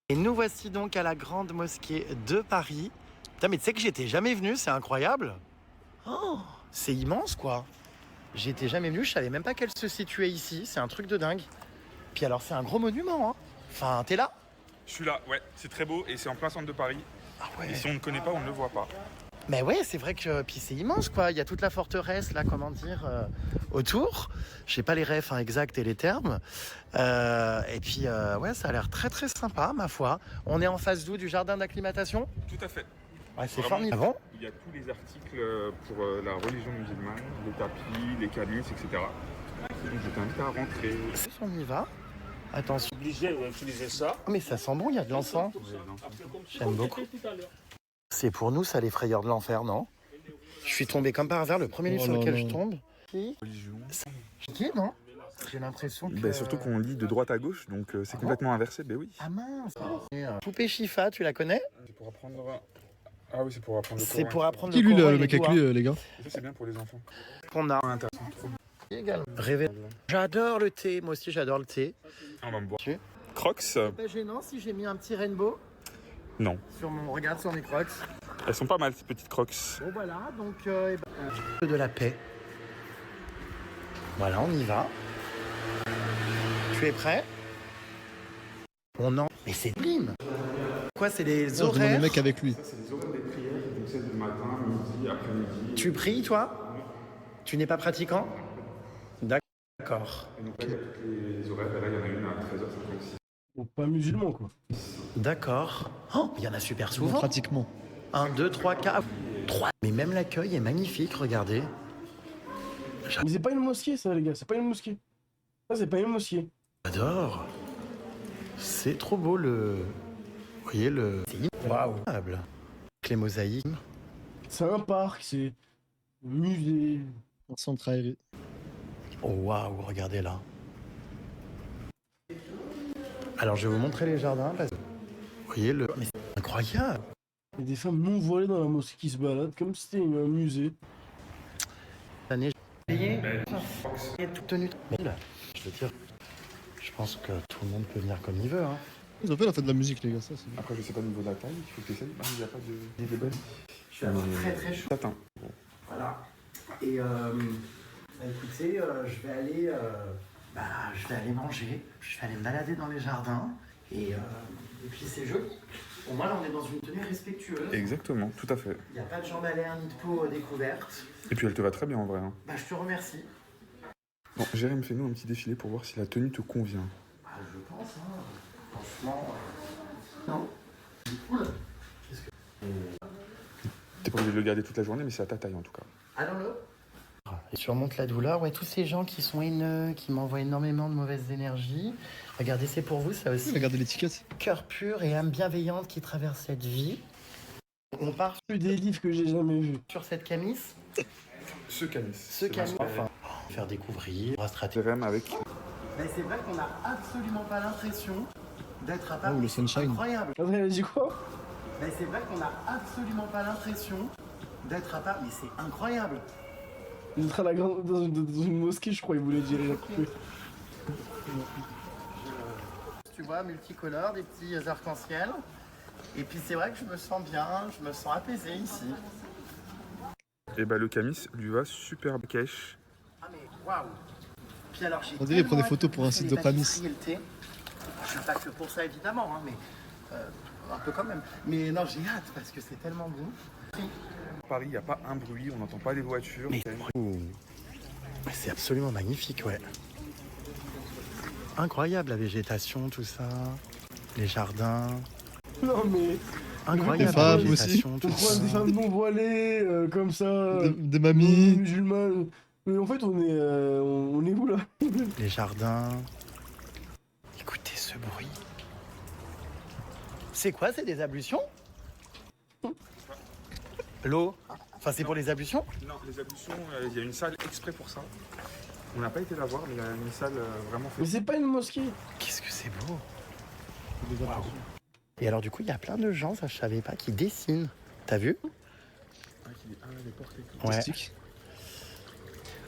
Et nous voici donc à la grande mosquée de Paris. Putain, mais tu sais que j'étais jamais venu, c'est incroyable. Oh, c'est immense quoi. J'étais jamais venu, je savais même pas qu'elle se situait ici, c'est un truc de dingue. Puis alors c'est un gros monument, hein. Enfin, t'es là? Je suis là, ouais, c'est très beau et c'est en plein centre de Paris. Ah ouais. Et si on ne connaît pas, on ne le voit pas. Mais ouais, c'est vrai que puis c'est immense quoi. Il y a toute la forteresse là, comment dire, autour. Je sais pas les refs exacts et les termes. Et puis ouais, ça a l'air très très sympa ma foi. On est en face d'où du jardin d'acclimatation? Tout à fait. Ouais, c'est Vraiment, formidable. il y a tous les articles pour la religion musulmane, les tapis, les camis, etc. Donc je t'invite à rentrer. On y va. Attention. Obligé d'utiliser ça. Oh, mais ça sent bon, il y a de l'encens. J'aime beaucoup. C'est pour nous ça les frayeurs de l'enfer, non? Je suis tombé comme par hasard, le premier livre sur lequel je tombe. Religion. C'est non? J'ai l'impression que... Bah, surtout qu'on lit de droite à gauche, donc c'est complètement inversé, ben oui. Ah mince. Poupée Chifa, tu la connais? C'est pour apprendre... Ah oui, c'est pour apprendre le C'est Coran. pour apprendre Qui le lui, Coran et le les mec avec doigts. lui, les gars? Et ça, c'est bien pour les enfants. Qu'on a Intéressant, trop bien. également. Rêver. J'adore le thé, moi aussi j'adore le thé. On va me boire. Tu- Crocs, C'est pas gênant si j'ai mis un petit rainbow non. sur mon... Regarde sur mes crocs. Elles sont pas mal, ces petites Crocs. Bon voilà, donc... de la paix. Voilà, on y va. Tu es prêt? On en... Mais c'est blim. Quoi, c'est les On demande le horaires? mec avec lui. Ça, c'est les horaires des prières qui fonctionnent le matin, midi, après-midi. Tu pries, toi? Tu n'es pas pratiquant? D'accord. Et donc là, il y a toutes les horaires, et là, il y en a une à 13h56. Donc pas musulman quoi. D'accord. Oh, il y en a super souvent. Pratiquement. 1, 2, 3, 4... 3. Mais même l'accueil est magnifique, regardez. Mais c'est pas une mosquée ça les gars, c'est pas une mosquée. Ça c'est pas une mosquée. J'adore. C'est trop beau le... Vous voyez le... C'est waouh. Les mosaïques. C'est un parc, c'est un musée. Un centre aéré. Oh waouh, regardez là. Alors je vais vous montrer les jardins parce que... Vous voyez le... Mais c'est incroyable. Il y a des femmes non voilées dans la mosquée qui se baladent comme si c'était un musée. L'année, payé. Et tout tenu. Mais là, je veux dire, je pense que tout le monde peut venir comme il veut. Hein. Ils ont fait la fête de la musique, les gars, ça c'est bien. Après, je sais pas au niveau de la taille, il faut que tu essayes. Il n'y a pas de débat. Je suis très très chaud. Attends. Voilà. Et écoutez, je vais aller manger, je vais aller me balader dans les jardins. Et puis c'est joli. Au moins là on est dans une tenue respectueuse. Exactement, tout à fait. Il n'y a pas de jambes à l'air ni de peau découverte. Et puis elle te va très bien en vrai. Hein. Bah je te remercie. Bon, Jérém, fais-nous un petit défilé pour voir si la tenue te convient. Bah, je pense, hein. Franchement. Non. C'est cool. T'es pas obligé de le garder toute la journée, mais c'est à ta taille en tout cas. Allons-le. Et surmonte la douleur. Ouais, tous ces gens qui sont haineux, qui m'envoient énormément de mauvaises énergies. Regardez, c'est pour vous ça aussi. Regardez l'étiquette. Cœur pur et âme bienveillante qui traverse cette vie. On part Plus des livres que j'ai jamais vus. sur cette camis. Ce camis. Ce camis. Enfin, faire découvrir, la stratégie. Jérém avec. Mais c'est vrai qu'on n'a absolument pas l'impression d'être à Paris. Oh, le sunshine. Incroyable. Après elle a dit quoi? Mais c'est vrai qu'on n'a absolument pas l'impression d'être à Paris. Mais c'est incroyable. D'être à la grande dans une mosquée, je crois, il voulait dire. Il a coupé. Tu vois, multicolores, des petits arcs-en-ciel. Et puis c'est vrai que je me sens bien, je me sens apaisé ici. Et bah le camis lui va super cash. Ah mais waouh. Puis alors j'ai On dirait qu'il prend des tellement photos hâte pour un de site goûter de les Pamis. pâtisseries et le thé. Je suis pas que pour ça évidemment, hein, mais un peu quand même. Mais non, j'ai hâte parce que c'est tellement bon. À Paris, il n'y a pas un bruit, on n'entend pas les voitures. Mais c'est absolument magnifique, ouais. Incroyable la végétation, tout ça, les jardins. Non mais. Incroyable Des femmes la végétation, On tout croit ça. des femmes non voilées, comme ça. Des mamies. Musulmanes. Mais en fait on est où là? Les jardins. Écoutez ce bruit. C'est quoi, c'est des ablutions? L'eau? Enfin, c'est pour les ablutions? Non, les ablutions, il y a une salle exprès pour ça. On n'a pas été la voir, mais il y a une salle vraiment Mais faite. c'est pas une mosquée. Qu'est-ce que c'est beau. Et alors du coup, il y a plein de gens, ça je savais pas, qui dessinent. T'as vu? Les portes et tout. Ouais, Plastique.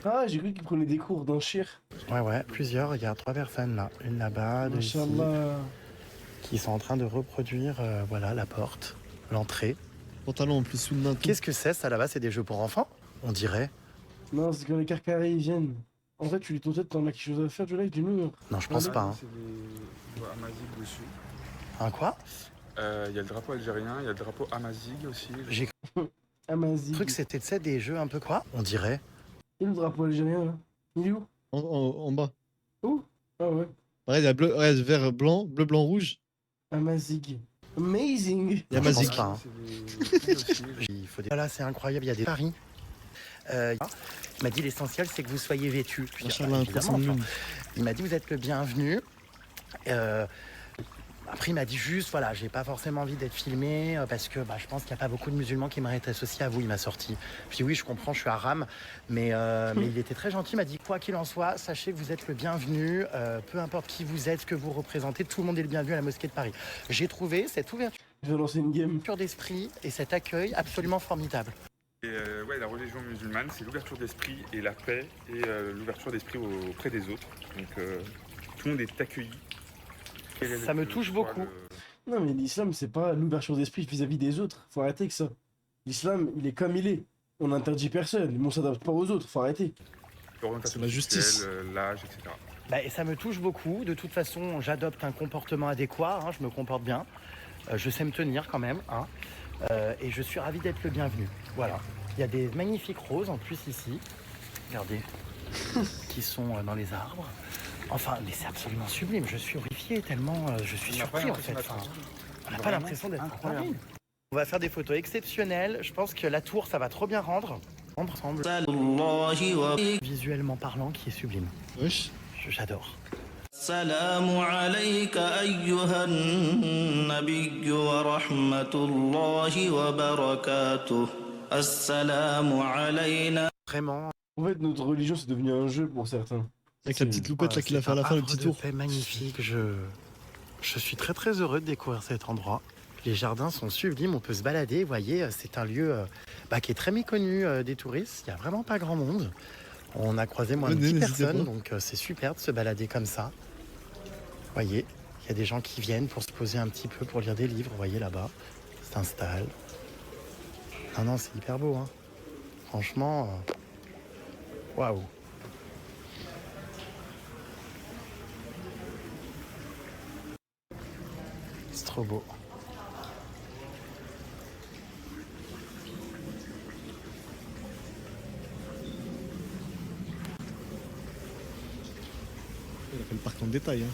Ah, j'ai cru qu'ils prenaient des cours d'un shir. ouais, plusieurs. Regarde, 3 personnes là. Une là-bas, deux ici. Inch'Allah. qui sont en train de reproduire voilà, la porte, l'entrée. Pantalon en plus sous le main. Qu'est-ce que c'est ça là-bas? C'est des jeux pour enfants? On dirait. Non, c'est quand les carcarés ils viennent. En fait, tu lui ton tête, t'en as quelque chose à faire, tu live, dis-nous. Non, je pense pas. Hein. C'est des Amazigh dessus. Un quoi? Il y a le drapeau algérien, il y a le drapeau Amazigh aussi. J'ai Amazigh. cru que c'était tu sais, des jeux un peu quoi? On dirait. Et le drapeau algérien là? Il est où? En bas. Où? Ah ouais. Regarde, il y a bleu, regarde, vert, blanc, bleu, blanc, rouge. Amazigh. Amazing. Il y a Non, je pense Mazik. pas, hein. C'est des aussi. Il faut des... Voilà, c'est incroyable, il y a des paris. Il m'a dit l'essentiel c'est que vous soyez vêtus. Je dis, Machallah, un évidemment, croissant de enfin. lune. Il m'a dit vous êtes le bienvenu. Après il m'a dit juste voilà, j'ai pas forcément envie d'être filmé parce que je pense qu'il n'y a pas beaucoup de musulmans qui m'auraient être associés à vous. Il m'a sorti. Je dis oui, je comprends, je suis arabe, mais il était très gentil. Il m'a dit quoi qu'il en soit, sachez que vous êtes le bienvenu, peu importe qui vous êtes, ce que vous représentez, tout le monde est le bienvenu à la mosquée de Paris. J'ai trouvé cette ouverture Je vais lancer une game. d'esprit et cet accueil absolument formidable. Et ouais, la religion musulmane, c'est l'ouverture d'esprit et la paix et l'ouverture d'esprit auprès des autres. Donc tout le monde est accueilli. Ça me touche beaucoup. Non, mais l'islam, c'est pas l'ouverture d'esprit vis-à-vis des autres. Faut arrêter avec ça. L'islam, il est comme il est. On n'interdit personne, mais on s'adapte pas aux autres. Faut arrêter. L'orientation C'est la justice. sexuelle, l'âge, etc. Et ça me touche beaucoup. De toute façon, j'adopte un comportement adéquat. Hein, je me comporte bien. Je sais me tenir quand même. Hein, et je suis ravi d'être le bienvenu. Voilà. Il y a des magnifiques roses en plus ici. Regardez. Qui sont dans les arbres. Enfin, mais c'est absolument sublime. Je suis horrifié tellement je suis surpris en fait. Enfin, on n'a pas l'impression d'être à Paris. On va faire des photos exceptionnelles. Je pense que la tour, ça va trop bien rendre. Ensemble. Visuellement parlant, qui est sublime. Wesh. J'adore. السلام عليك أيها النبي ورحمة الله وبركاته السلام علينا. Vraiment. En fait, notre religion, c'est devenu un jeu pour certains. Avec la petite loupette là qu'il a fait à la fin, le petit tour. C'est magnifique. Je suis très très heureux de découvrir cet endroit. Les jardins sont sublimes, on peut se balader. Vous voyez, c'est un lieu qui est très méconnu des touristes. Il n'y a vraiment pas grand monde. On a croisé moins de 10 personnes, donc c'est super de se balader comme ça. Vous voyez, il y a des gens qui viennent pour se poser un petit peu, pour lire des livres. Vous voyez là-bas, s'installent. Non, c'est hyper beau. Hein. Franchement, waouh. C'est trop beau. Il a fait le parc en détail. Hein.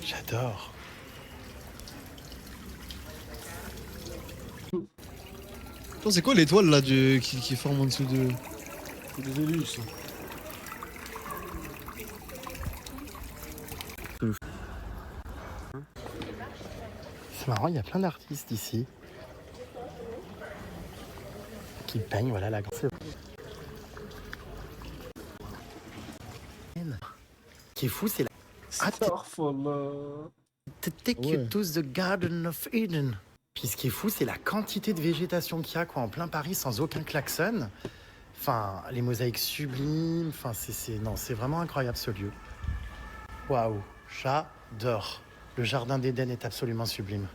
J'adore. Attends, c'est quoi l'étoile là qui forme en dessous de. C'est des élus, ça. C'est marrant, il y a plein d'artistes ici qui peignent, voilà la grande. Ce qui est fou, c'est la Astaghfirullah. Take you to the Garden of Eden. Puis ce qui est fou, c'est la quantité de végétation qu'il y a en plein Paris sans aucun klaxon. Enfin, les mosaïques sublimes. Enfin, c'est vraiment incroyable ce lieu. Waouh, j'adore. Le jardin d'Éden est absolument sublime.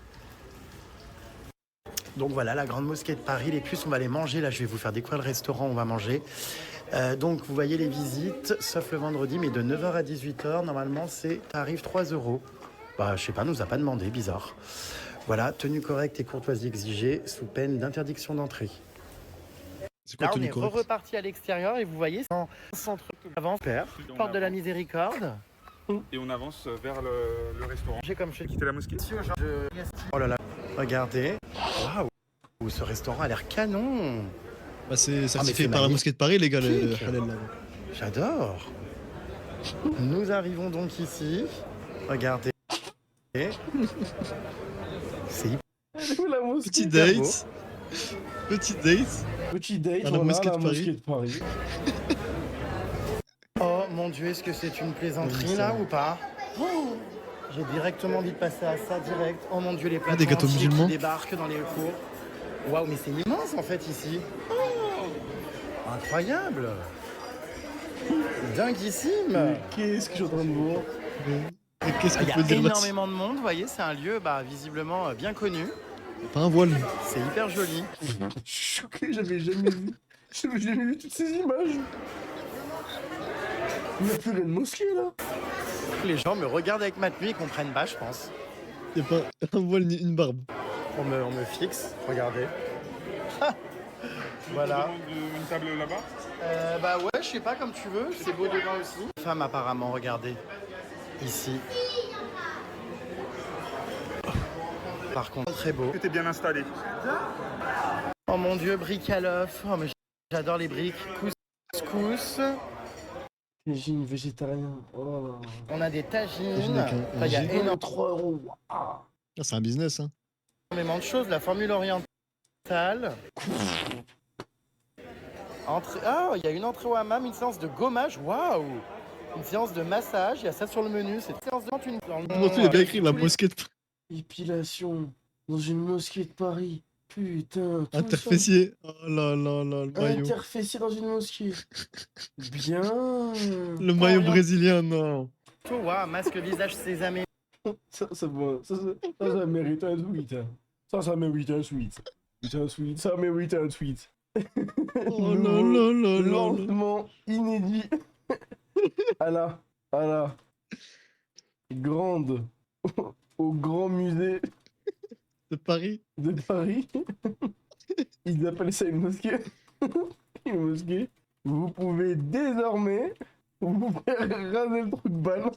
Donc voilà, la grande mosquée de Paris. Les puces, on va les manger. Là, je vais vous faire découvrir le restaurant où on va manger. Donc, vous voyez les visites, sauf le vendredi, mais de 9h à 18h. Normalement, c'est tarif 3 €. Je sais pas, nous a pas demandé, bizarre. Voilà, tenue correcte et courtoisie exigée, sous peine d'interdiction d'entrée. C'est quoi Là, on tenue est correcte? reparti à l'extérieur et vous voyez, sans centre avant, porte de la Miséricorde. Et on avance vers le restaurant. J'ai comme je Quitter la mosquée. Oh là là, regardez. Waouh, ce restaurant a l'air canon. Bah, c'est mais certifié c'est par la magnifique. mosquée de Paris, les gars, le halal là. J'adore. Nous arrivons donc ici. Regardez. C'est hyper Elle est où, la mosquée? Petit Hyper beau. date. Petit date. Petit date, À la voilà, mosquée de la Paris. mosquée de Paris. Oh mon Dieu, est-ce que c'est une plaisanterie Oui, ça là va. ou pas? J'ai directement envie de passer à ça direct. Oh mon Dieu, les plateaux des gâteaux entiers musulmans. qui débarquent dans les cours. Waouh, mais c'est immense en fait ici. Incroyable. Dinguissime. Mais qu'est-ce que je suis en train de voir? Et qu'est-ce Il qu'on y peut a dire là-dessus? énormément de monde, vous voyez, c'est un lieu visiblement bien connu. Pas un voile. C'est hyper joli. Je suis choqué, j'avais jamais vu. J'avais jamais vu toutes ces images. Il n'y a plus rien de mosquée là. Les gens me regardent avec ma tenue, ils comprennent pas, je pense. Y a pas un voile ni une barbe. On me fixe, regardez. Tu Voilà. demandes une table là-bas? Bah ouais, je sais pas, comme tu veux, c'est beau dedans aussi. Femme apparemment, regardez. Ici. Par contre, très beau. Que t'es bien installé. Oh mon dieu, briques à l'œuf. Oh mais j'adore les briques. Couscous. Tagine végétarien. Oh là. On a des Tagine tagines. avec un Enfin, il y a G. énormément 3 euros. Waouh. Ah, c'est un business, hein. de choses. La formule orientale. Ah, il y a une entrée au hammam, une séance de gommage. Waouh. Une séance de massage. Il y a ça sur le menu. C'est une séance de une. Il y a bien écrit la mosquée de Épilation dans une mosquée de Paris. Putain. tout Interfessier. Oh là là là, le ça. maillot. Interfessier dans une mosquée. Bien. Le maillot brésilien, non. Waouh, masque visage sésamé. Ça mérite un tweet. Hein. Ça mérite un tweet. Ça mérite un tweet. Oh là là là là là. Lancement inédit. à la grande, au grand musée De Paris. de Paris. Ils appellent ça une mosquée. Une mosquée. Vous pouvez désormais vous faire raser le truc balle.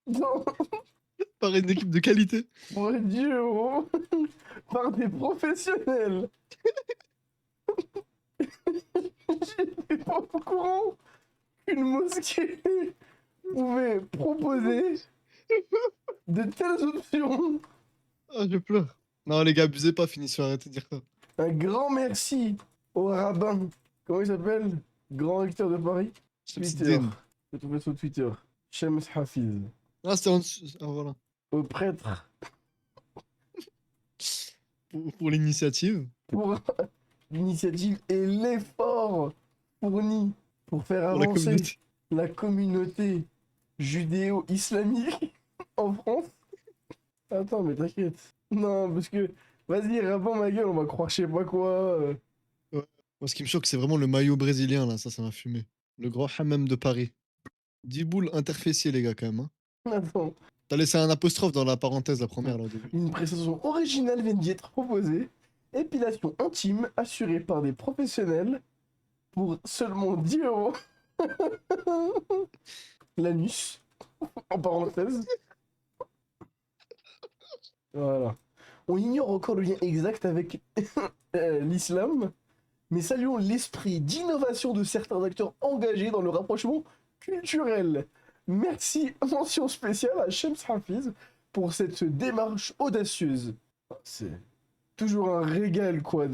Non, Par une équipe de qualité. pour 10 euros par des professionnels. J'étais pas au courant qu'une mosquée pouvait proposer de telles options. Ah, je pleure. Non, les gars, abusez pas, finissez, arrêtez de dire ça. Un grand merci au rabbin. Comment il s'appelle? Grand recteur de Paris. Twitter. Shamsuddin. Je trouve sur Twitter. Shams Hafiz. Ah, c'était en dessous. Ah, voilà. Au prêtre Pour l'initiative. pour l'initiative et l'effort fourni pour faire Pour la avancer communauté. la communauté judéo-islamique en France. Attends, mais t'inquiète. Non, parce que, vas-y, rabbin ma gueule, on va croire je sais pas quoi. Moi, ce qui me choque, c'est vraiment le maillot brésilien, là. Ça m'a fumé. Le grand hammam de Paris. 10 boules interfessier, les gars, quand même. Hein. Attends, T'as laissé un apostrophe dans la parenthèse, la première, là, au début. une prestation originale vient d'y être proposée. Épilation intime assurée par des professionnels pour seulement 10 euros. L'anus, en parenthèse. Voilà. On ignore encore le lien exact avec l'islam, mais saluons l'esprit d'innovation de certains acteurs engagés dans le rapprochement culturel. Merci, mention spéciale à Shams Hafiz pour cette démarche audacieuse. C'est toujours un régal, quoi,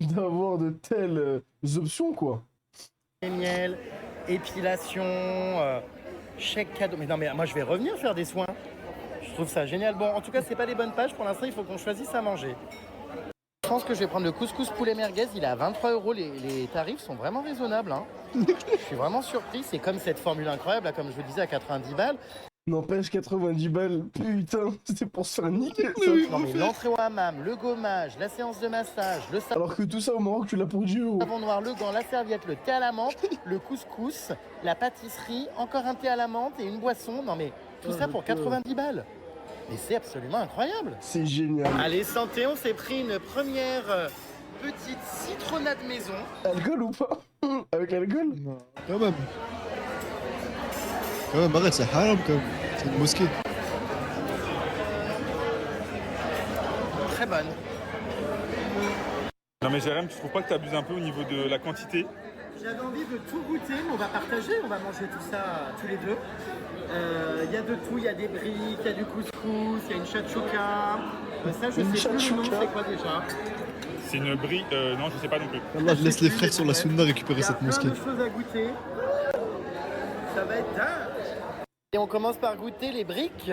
d'avoir de telles options, quoi. Miel, épilation, chèque cadeau. Mais non, mais moi je vais revenir faire des soins. Je trouve ça génial. Bon, en tout cas, c'est pas les bonnes pages. Pour l'instant, il faut qu'on choisisse à manger. Je pense que je vais prendre le couscous poulet merguez. Il est à 23 euros. Les tarifs sont vraiment raisonnables. Hein. Je suis vraiment surpris. C'est comme cette formule incroyable, là, comme je vous disais, à 90 balles. N'empêche, 90 balles, putain, c'était pour se faire niquer, ça. Non, mais l'entrée au hammam, le gommage, la séance de massage, le savon Alors que tout ça au Maroc, tu l'as pour 10 euros. noir, le gant, la serviette, le thé à la menthe, le couscous, la pâtisserie, encore un thé à la menthe et une boisson. Non, mais tout ça pour 90 balles. Mais c'est absolument incroyable. C'est génial. Allez, santé, on s'est pris une première petite citronnade maison. Alcool ou pas? Avec alcool? Non, quand même. Quand même, arrête, c'est haram, quand même. C'est une mosquée. Très bonne. Non mais Jérém, tu trouves pas que t'abuses un peu au niveau de la quantité? J'avais envie de tout goûter, mais on va partager, on va manger tout ça tous les deux. Il y a de tout, il y a des briques, il y a du couscous, il y a une shakshuka. Ça, je Une sais plus le nom, shakshuka. c'est quoi déjà? C'est une brie... non, je sais pas non plus. Allah, je laisse les frères sur la sunna récupérer cette Il y a mosquée. plein de choses à goûter. Ça va être dingue. Et on commence par goûter les briques.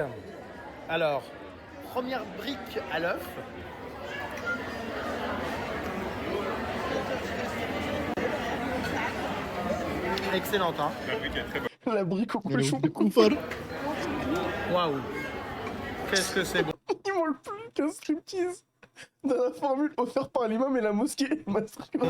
Alors, première brique à l'œuf. Excellente, hein. La brique est très bonne. La brique au Mais le cochon. de Koufar. Waouh. Qu'est-ce que c'est bon. Ils m'ont le plus qu'un striptease dans la formule offerte par l'imam et la mosquée. Masterclass.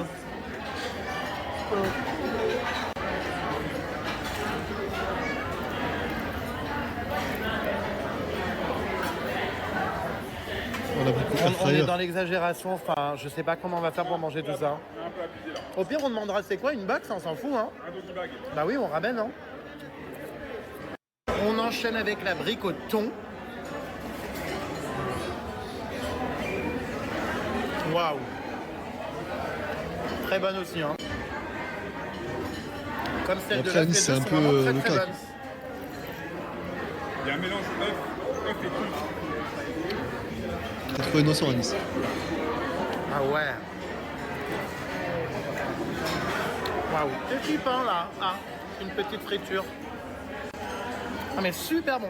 On a pris On est fryer. dans l'exagération, enfin, je sais pas comment on va faire pour manger tout ça. Au pire, on demandera c'est quoi une box, on s'en fout, hein. Un doggy bag. Bah oui, on ramène, hein. On enchaîne avec la brique au thon. Waouh. Très bonne aussi, hein. Comme celle de Après, la Nice, c'est Fête, un peu, vraiment le très cac. bonne. Il y a un mélange œuf et truc. T'es trop innocent à Nice. Ah ouais. Waouh. Petit pain là. Ah, une petite friture. Ah mais super bon.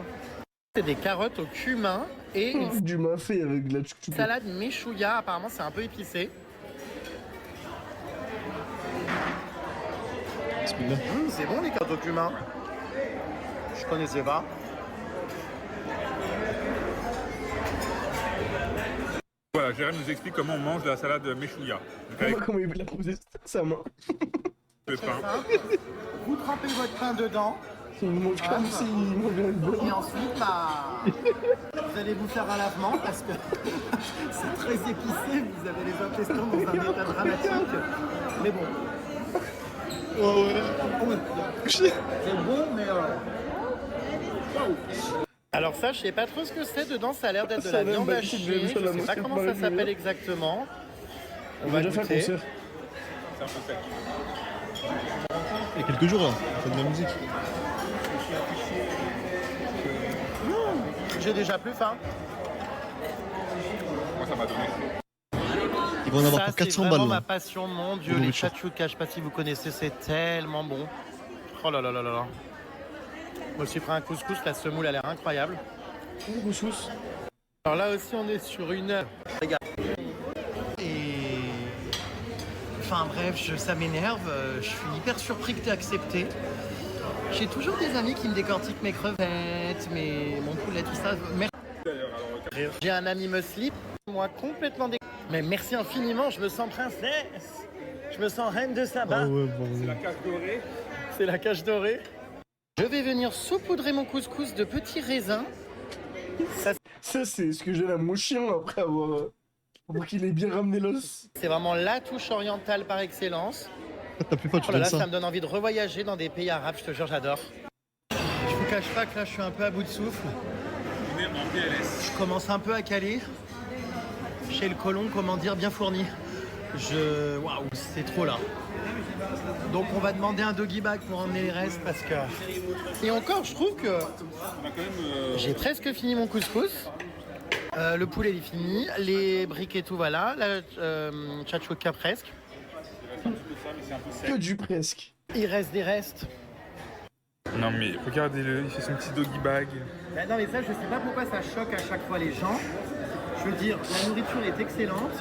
C'est des carottes au cumin et une Du mafé avec de la tchouk-tchouk. salade méchouilla. Apparemment c'est un peu épicé. Bismillah. C'est bon les carottes au cumin. Je connaissais pas. Voilà, Jérém nous explique comment on mange de la salade méchouilla. Donc avec Comment il l'a posé sa main. le pain. Vous trempez votre pain dedans. Il mange comme s'il mangeait une Et bonne. ensuite, bah, vous allez vous faire un lavement parce que c'est très épicé. Vous avez les intestins dans un état dramatique. Mais bon, Oh ouais. c'est bon, mais. Alors ça, je sais pas trop ce que c'est dedans. Ça a l'air d'être de la Salade viande basique, hachée. j'ai vu Je ça à la sais pas mosquée comment de ça Paris, s'appelle hier. exactement. On On va a déjà fait un goûter. concert. C'est un peu sec. Il y a quelques jours là, on fait de la musique. J'ai déjà plus faim. Moi, ça m'a donné. Ils vont en avoir Ça, pour c'est 400 vraiment balles ma là. passion, mon Dieu, De les nourriture. chachoukas, je sais pas si vous connaissez, c'est tellement bon. Oh là là là là là. Je me suis pris un couscous, la semoule a l'air incroyable. Couscous. Alors là aussi, on est sur une... Regarde. Et... Enfin bref, ça m'énerve, je suis hyper surpris que tu aies accepté. J'ai toujours des amis qui me décortiquent mes crevettes, mon poulet, tout ça. Merci. J'ai un ami me slip, moi complètement dé... Mais merci infiniment, je me sens princesse. Je me sens reine de Saba. Ah ouais, C'est la bon. cage dorée. C'est la cage dorée. Je vais venir saupoudrer mon couscous de petits raisins. Ça, Ça, c'est ce que j'ai à mon chien après avoir. Pour qu'il ait bien ramené l'os. c'est vraiment la touche orientale par excellence. T'as plus faim, tu Oh là donnes là, ça ça. me donne envie de revoyager dans des pays arabes, je te jure, j'adore. Je vous cache pas que là, je suis un peu à bout de souffle. On est en PLS. Je commence un peu à caler. Chez le colon, comment dire, bien fourni. Waouh, c'est trop là. Donc on va demander un doggy bag pour emmener les restes parce que... Et encore, je trouve que On a quand même. j'ai presque fini mon couscous. Le poulet il est fini, les briques et tout voilà, la chachouka presque. un petit peu de ça, mais c'est un peu sec. Que du presque. Il reste des restes. Non, mais regardez-le, il fait son petit doggy bag. Ben non mais ça je sais pas pourquoi ça choque à chaque fois les gens. Je veux dire, la nourriture est excellente,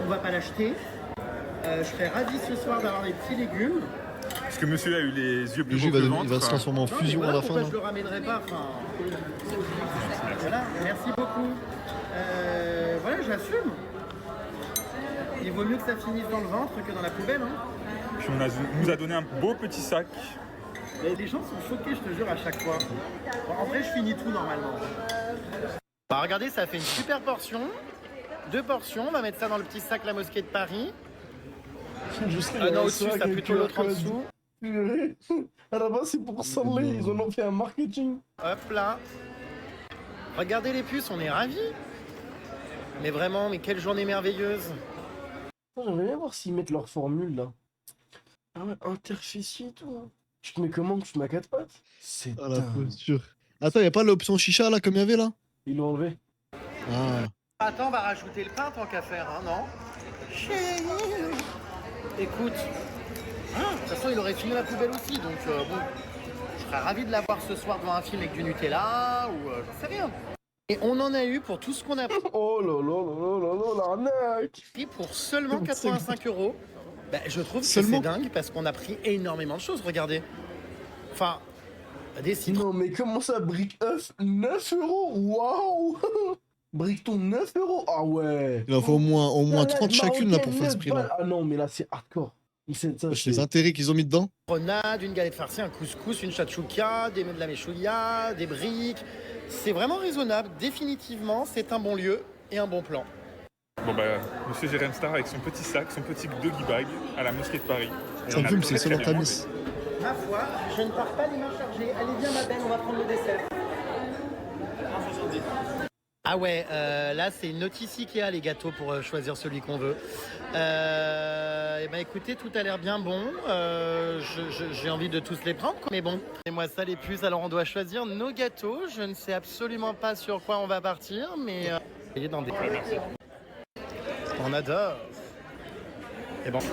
on va pas l'acheter. Je serais ravi ce soir d'avoir des petits légumes. Parce que monsieur a eu les yeux Le plus jus gros que le il va ventre. se transformer en Non, mais fusion voilà à la fin. pourquoi là. je le ramènerai pas. Enfin, voilà, merci beaucoup. Voilà, j'assume. Il vaut mieux que ça finisse dans le ventre que dans la poubelle. Hein. Puis on nous a donné un beau petit sac. Mais les gens sont choqués, je te jure, à chaque fois. Bon, en vrai, je finis tout normalement. Bah, regardez, ça fait une super portion. 2 portions, on va mettre ça dans le petit sac La Mosquée de Paris. Je sais, Ah non, il y a au-dessus, un sac t'as avec plutôt QR l'autre en code. dessous. Purée. À la base, c'est pour Sandley, ils en ont fait un marketing. Hop là. Regardez les puces, on est ravis. Mais vraiment, mais quelle journée merveilleuse. J'aimerais bien voir s'ils mettent leur formule là. Ah ouais, interfécier et tout. Hein. Tu te mets comment? Tu te mets à 4 pattes? C'est Ah la dingue. posture. Attends, y'a pas l'option chicha là comme il y avait là? Ils l'ont enlevé. Ah. Attends, on va rajouter le pain tant qu'à faire, hein, non? Chérie. Écoute. Ah, de toute façon, il aurait fini la poubelle aussi, donc bon. Je serais ravi de l'avoir ce soir devant un film avec du Nutella ou j'en sais rien. Et on en a eu pour tout ce qu'on a Oh là là là là là là, l'arnaque! pris pour seulement 85 €. Bah, je trouve que Seulement. c'est dingue parce qu'on a pris énormément de choses, regardez. Enfin, des citrons. Non, mais comment ça, brique œuf 9 euros? Waouh! Briqueton 9 euros? Ah ouais! Il en faut au moins Salade 30 chacune là pour faire ce marocaine, 9 balles. prix-là. Ah non, mais là, c'est hardcore. Ça, Wesh, les intérêts qu'ils ont mis dedans. Grenade, une galette farcie, un couscous, une chachouka, de la méchouilla, des briques. C'est vraiment raisonnable, définitivement, c'est un bon lieu et un bon plan. Bon bah, monsieur Jérém Star avec son petit sac, son petit doggy bag à la mosquée de Paris. Ça On me a fume, très, c'est très selon bien ta mangé. miss. Ma foi, je ne pars pas les mains chargées. Allez viens ma belle, on va prendre le dessert. Ah ouais, là c'est une notice Ikea les gâteaux pour choisir celui qu'on veut. Et bah écoutez, tout a l'air bien bon. J'ai envie de tous les prendre, quoi. Mais bon. Et moi ça les puces, alors on doit choisir nos gâteaux. Je ne sais absolument pas sur quoi on va partir, mais dans des... Ouais, merci. On adore. Et bon, Ça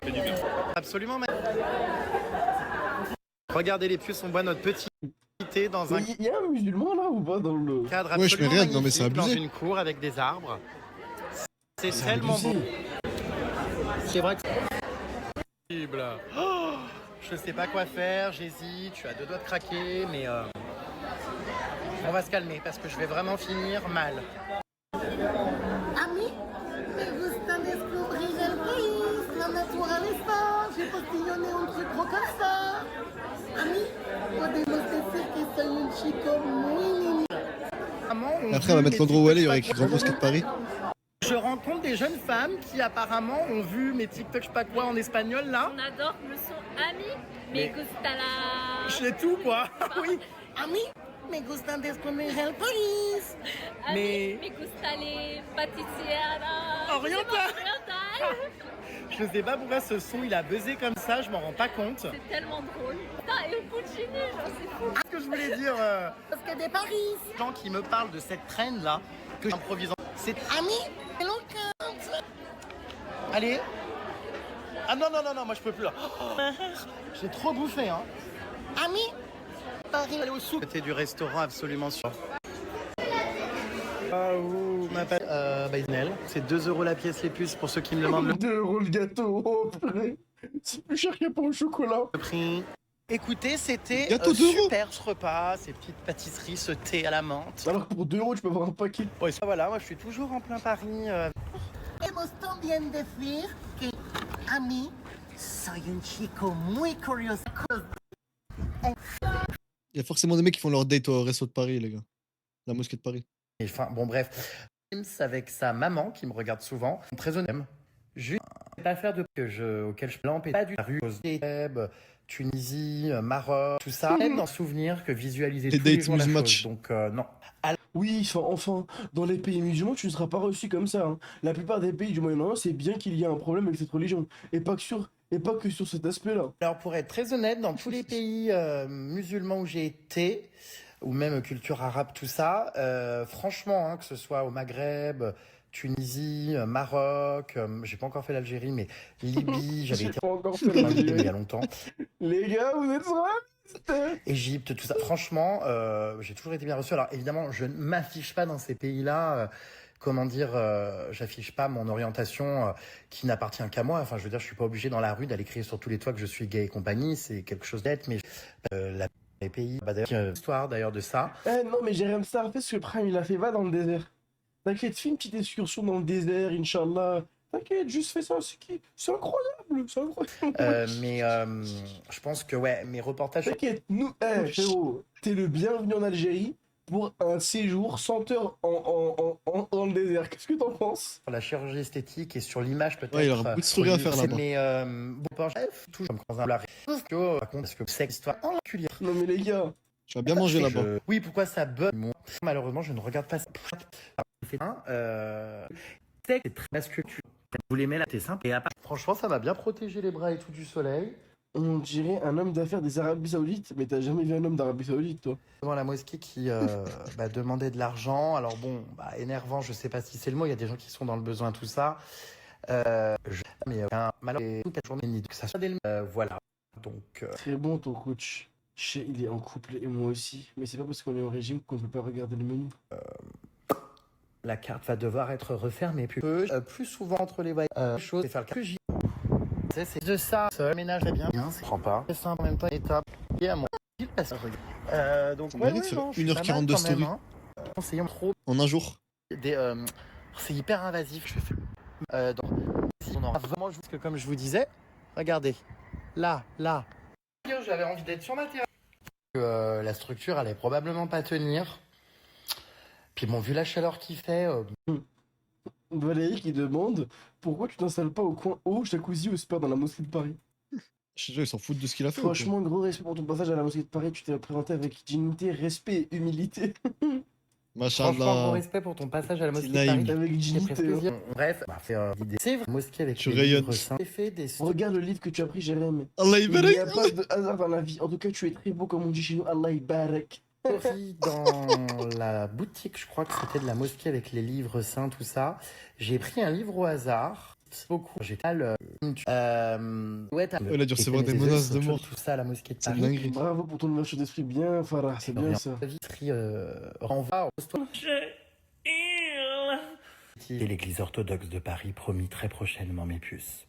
fait du bien. absolument. Regardez les puces, on boit notre petit thé dans un Il y a un musulman là ou pas dans le. cadre Ouais, je absolument mets rien, non, mais c'est magnifique, dans abusé. une cour avec des arbres. C'est C'est tellement abusé. beau. C'est vrai que c'est horrible. Oh, je sais pas quoi faire, j'hésite, je suis à deux doigts de craquer, mais on va se calmer parce que je vais vraiment finir mal. A mí me gusta descubrir el país, la naturaleza. J'ai postillonné un truc gros comme ça. A mí podemos decir que soy un chico muy niño. Après, on va mettre l'endroit où aller, il y aurait écrit Grand Mosquée de Paris. Je rencontre des jeunes femmes qui apparemment ont vu mes TikTok, je sais pas quoi, en espagnol là. On adore le son Ami, mais gusta la... Je l'ai tout quoi. Oui. A mí me gusta descubrir el país. Ami, Mais- mais gusta les pâtissières Orientales. orientales. Je sais pas pourquoi ce son il a buzzé comme ça, je m'en rends pas compte. C'est tellement drôle. Putain, et au Puccini, genre c'est fou. Ce que je voulais dire, Parce que de Paris. les gens qui me parlent de cette trend là, que j'improvise. C'est A mí me lo encanta. allez. Ah non non non non, moi je peux plus là. J'ai trop bouffé hein. A mí Paris. Aller au sous. Côté du restaurant absolument sûr. Ah ouh, ma Baïnel. C'est 2 € la pièce les puces pour ceux qui me demandent 2 euros le gâteau, oh purée. C'est plus cher qu'un pain au chocolat. le prix. Écoutez, c'était Gâteau d'euros. super ce repas, ces petites pâtisseries, ce thé à la menthe. Alors que pour 2 euros, tu peux avoir un paquet. Ouais, ça, voilà, moi je suis toujours en plein Paris. Hemos también decir que a mí soy un chico muy curioso. Il y a forcément des mecs qui font leur date au resto de Paris, les gars. La Mosquée de Paris. Et enfin, bon bref, avec sa maman qui me regarde souvent, très honnête. Juste pas faire de auquel je lampe et pas du rue, Tunisie, Maroc, tout ça. Même d'en souvenir que visualiser Les tous les dates jours la mismatch. chose. Donc non. Oui, enfin, dans les pays musulmans, tu ne seras pas reçu comme ça. Hein. La plupart des pays du Moyen-Orient, c'est bien qu'il y ait un problème avec cette religion. Et pas que sur cet aspect-là. Alors pour être très honnête, dans tous les pays musulmans où j'ai été, ou même culture arabe, tout ça, franchement, hein, que ce soit au Maghreb, Tunisie, Maroc, j'ai pas encore fait l'Algérie, mais Libye, j'avais J'ai été pas encore fait en Libye il y a l'Algérie. longtemps, Les gars, vous êtes racistes. Égypte, tout ça. Franchement, j'ai toujours été bien reçu. Alors évidemment, je ne m'affiche pas dans ces pays-là. Comment dire, j'affiche pas mon orientation qui n'appartient qu'à moi. Enfin, je veux dire, je suis pas obligé dans la rue d'aller crier sur tous les toits que je suis gay et compagnie. C'est quelque chose d'être, mais les pays. Bah, d'ailleurs, histoire d'ailleurs de ça. Eh non, mais Jérém Star, fais ce que Prime il a fait, va dans le désert. T'inquiète, fais une petite excursion dans le désert, Inch'Allah. T'inquiète, juste fais ça, c'est incroyable, c'est incroyable. Mais je pense que ouais, mes reportages. T'inquiète, nous, frérot, t'es le bienvenu en Algérie pour un séjour 100 heures dans le désert. Qu'est-ce que t'en penses? Sur la chirurgie esthétique et sur l'image peut-être. Ouais, il y aura beaucoup de stories à faire là-bas. Mais bon, bref, toujours comme quand la raconte parce que c'est histoire enculière. Non mais les gars, Tu vas bien manger là-bas. Oui, pourquoi ça bug? Malheureusement, je ne regarde pas ça. C'est très masculin. Vous les mettez là, t'es simple. Et à part... Franchement, ça m'a bien protégé les bras et tout du soleil. on dirait un homme d'affaires des Arabies Saoudites, mais t'as jamais vu un homme d'Arabie Saoudite, toi? Devant la mosquée qui demandait de l'argent. Alors bon, énervant, je sais pas si c'est le mot. Il y a des gens qui sont dans le besoin, tout ça. Mais malheureusement, toute la journée, que ça soit voilà. Donc, Très bon ton coach. Je sais, il est en couple et moi aussi, mais c'est pas parce qu'on est au régime qu'on peut pas regarder le menu. la carte va devoir être refermée plus souvent entre les voyages. Chose, c'est faire le cas. c'est de ça. Ce ménage très bien. Je prends pas. C'est simple en même temps. Étape. Et à mon donc, Ça mérite de faire 1h40 de story. Conseillons trop En un jour. c'est hyper invasif. Je fais. Donc, si on aura vraiment juste que comme je vous disais, regardez. Là. J'avais envie d'être sur ma terrasse. La structure allait probablement pas tenir. Puis bon, vu la chaleur qu'il fait. Valérie qui demande pourquoi tu t'installes pas au coin haut, jacuzzi ou spa dans la mosquée de Paris. Je sais pas, ils s'en foutent de ce qu'il a fait. ou quoi Franchement, gros respect pour ton passage à la mosquée de Paris, tu t'es présenté avec dignité, respect et humilité. Franchement, gros Machallah. respect pour ton passage à la mosquée de Naïm. Paris. Avec J'ai pris dignité. plaisir. Bref, on va faire c'est vrai, mosquée avec Tu les rayonnes. livres saints. J'ai fait des Regarde le livre que tu as pris, Jérém. Allah Il n'y a Ibarak. pas de hasard dans la vie. En tout cas, tu es très beau comme on dit chez nous. Allah Ibarak. story dans la boutique, je crois que c'était de la mosquée avec les livres saints, tout ça. J'ai pris un livre au hasard. Beaucoup. J'ai pas le. Ouais, t'as. Elle a dû recevoir des menaces de mort. Tout ça à la mosquée de C'est Paris. dingue. Bravo pour ton ouverture d'esprit. Bien, Farah, c'est bien ça. Renvoie au et l'église orthodoxe de Paris, promis très prochainement, mes puces.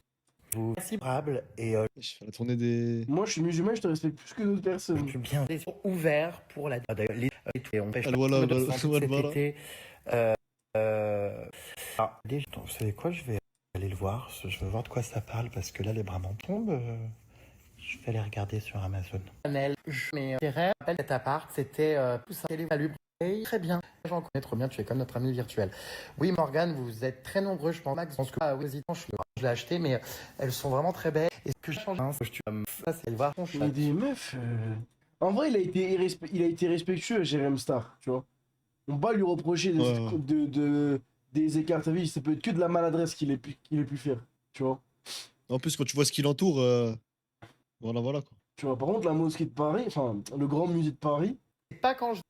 Merci, Brable, et Je fais la tournée des. Moi, je suis musulman, je te respecte plus que d'autres personnes. je suis bien ouverts pour la. D'ailleurs, et on pêche Ah, voilà, de voilà, sang voilà, cet voilà. été. Déjà, vous savez quoi, je vais aller le voir. Je veux voir de quoi ça parle parce que là, les bras m'en tombent. Je vais aller regarder sur Amazon. Chanel, mais je rappelle cet appart, c'était tout ça. Très bien. J'en connais trop bien, tu es comme notre ami virtuel. Oui, Morgane, vous êtes très nombreux, je pense. Max, je pense que je l'ai acheté, mais elles sont vraiment très belles. Et ce que je change, ça, c'est le voir ton chat. Mais des meufs. En vrai, il a été respectueux, Jérém Star, tu vois. On va lui reprocher des écarts. T'as vu, ça peut être que de la maladresse qu'il ait pu faire, tu vois. En plus, quand tu vois ce qui l'entoure, voilà, quoi. Tu vois, par contre, la mosquée de Paris, enfin, le grand musée de Paris, C'est pas quand je